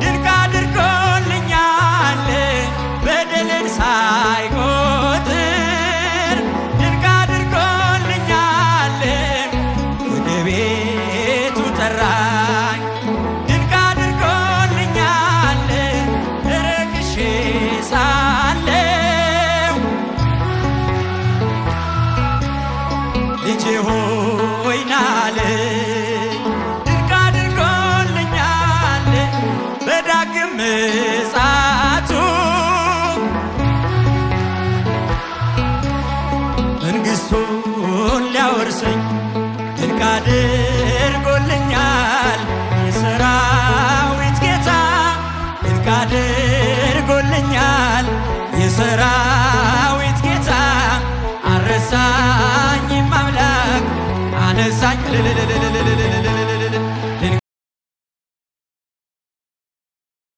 ድንቅ አድርጎልኛል በደልን ሳይቆጥር ድንቅ አድርጎልኛል ወደ ቤቱ ጠራኝ ድንቅ አድርጎልኛል ረክሼ ሳለሁ ልጄ ሆይ ናለኝ ድንቅ አድርጎልኛል በዳግም ምጽአቱ መንግሥቱን ሊያወርሰኝ ድንቅ አድርጎልኛል የሰራዊት ጌታ ድንቅ አድርጎልኛል የሰራዊት ጌታ አረሳኝም አምላክ አነሳኝ